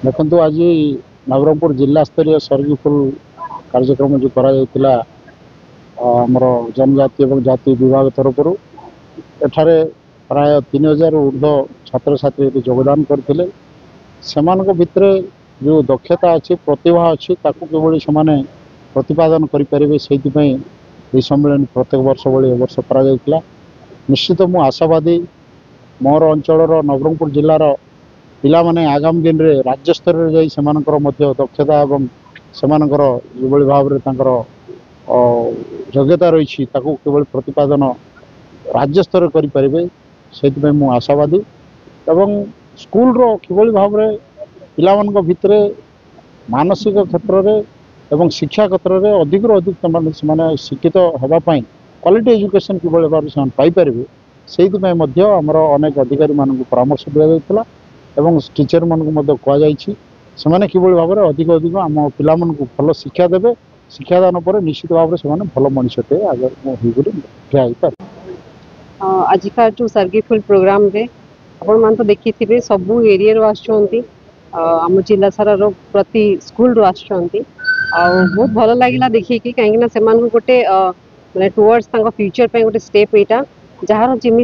देखु आज नवरंगपुर जिला स्तरीय सर्गी फुल कार्यक्रम जो करा आमर जनजाति और जाति विभाग तरफ एठारे प्राय 3000 ऊर्ध्व छात्र छात्री योगदान करते भितर जो दक्षता अच्छी प्रतिभा अच्छी किभली से प्रतिपादन करें से सम्मेलन प्रत्येक वर्ष भाई वर्ष कर निश्चित मु आशावादी मोर अंचल नवरंगपुर जिलार पिला माने आगामी दिन में राज्य स्तर में जाकर दक्षता और से जो भाव में योग्यता रही किभली प्रतिपादन राज्य स्तर करें से मु आशावादी एवं स्कूल रो किभली भाव में पिला भितर मानसिक क्षेत्र में एवं शिक्षा क्षेत्र में अधिक अधिक शिक्षित होगापाई क्वालिटी एजुकेशन किभली भाव से पाइपर से आमर अनेक अधिकारी मानक परामर्श दि जाता एवं टीचर मानक कहुई किभली भाव में अधिक अधिक आम पिला भल शिक्षा देवे शिक्षादान पर निश्चित भाव से भल मनुष्यटे आगे ठिया आजिका जो सर्गिफुल प्रोग्राम रे आपण मान तो देखी थे सबू एरिया आम जिला सारा प्रति स्कूल आसुँच बहुत भल लगे देखिए कहीं से गोटे माने टुवर्ड्स फ्यूचर पे गोटे स्टेप यहाँ जार जमी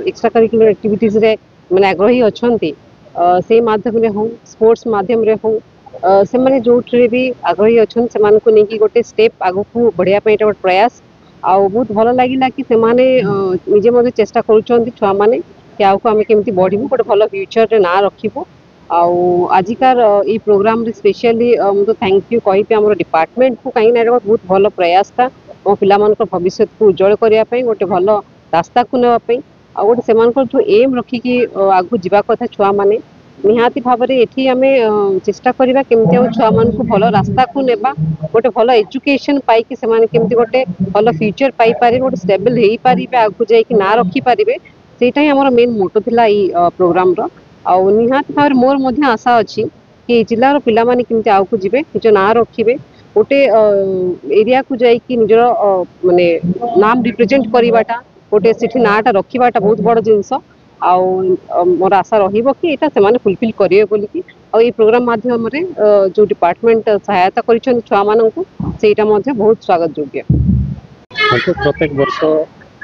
एक्स्ट्रा करिकुलर एक्टिविटीज रे माने आग्रही अच्छा से माध्यम हो स्पोर्ट्स माध्यम हो से माने जो भी आग्रही अच्छा से नहीं गोटे स्टेप आग को बढ़िया गोटे प्रयास आउ बहुत भल लगे कि निजे मजे चेष्टा करुँच छुआ मैंने कि आगे आम केमी बढ़ू गोटे भल फ्यूचर ना रखू आजिकार ये प्रोग्राम रे स्पेशली मुझे थैंक यू कहि आम डिपार्टमेंट को कहीं बहुत भल प्रयास था मो पिला भविष्य को उज्जवल करने गोटे भल रास्ता को नापी आ गोटे से जो एम रखिकी आगू जावा कथा छुआ मैंने निहाती भाव में ये आम चेष्टा करवा केमती छुआ मान को भल रास्ता को नेबा गोटे भल एजुकेशन पाई से गोटे भल फ्यूचर पाई पारे गोटे स्टेबल हो पारे आगू जाकि ना रखिपारे सेटा ही आम मेन मोटो थिला प्रोग्राम रो आउ निहाती भाव मोर आशा अच्छी कि जिलार पिला माने केमती आगू जीवे निज ना रखिए गोटे एरिया को जाकि निजर माने नाम रिप्रेजेंट करवाटा गोटे से नाटा रखाटा बहुत बड़ जिनस मोर आशा रही कि यहाँ से फुलफिल करेंगे बोलिकी ये प्रोग्राम माध्यम जो डिपार्टमेंट सहायता कर छुआ मान से बहुत स्वागत योग्य प्रत्येक वर्ष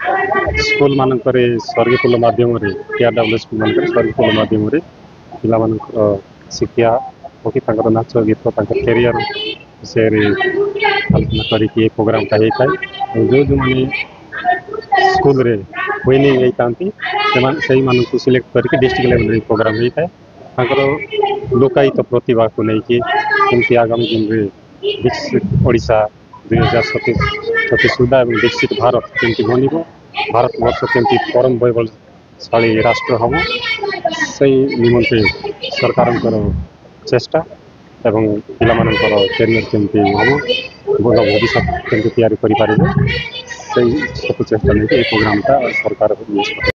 स्कूल मानक सर्गिफुल मध्यम टीआरडब्ल्यू स्कूल मानक सर्गिफुल मध्यम पिला शिक्षा हो नाच गीत कैरियर विषय आलोचना करके प्रोग्राम होता है जो जो मैंने स्कूल रे विनिंग होता से सिलेक्ट करके डिस्ट्रिक्ट लेवल प्रोग्राम होता है लोकायित प्रतिभा को लेकिन केमती आगामी दिन में विकसित ओडिशा 2037 सुधा विकसित भारत केमती बनब भारत वर्ष केमती परम वैभवशाली राष्ट्र हम से निमंते सरकार चेष्टा एवं पिला कैरियर केमती हम भल भविष्य केमती तैयारी करें से सब चेष्टा नहीं प्रोग्राम सरकार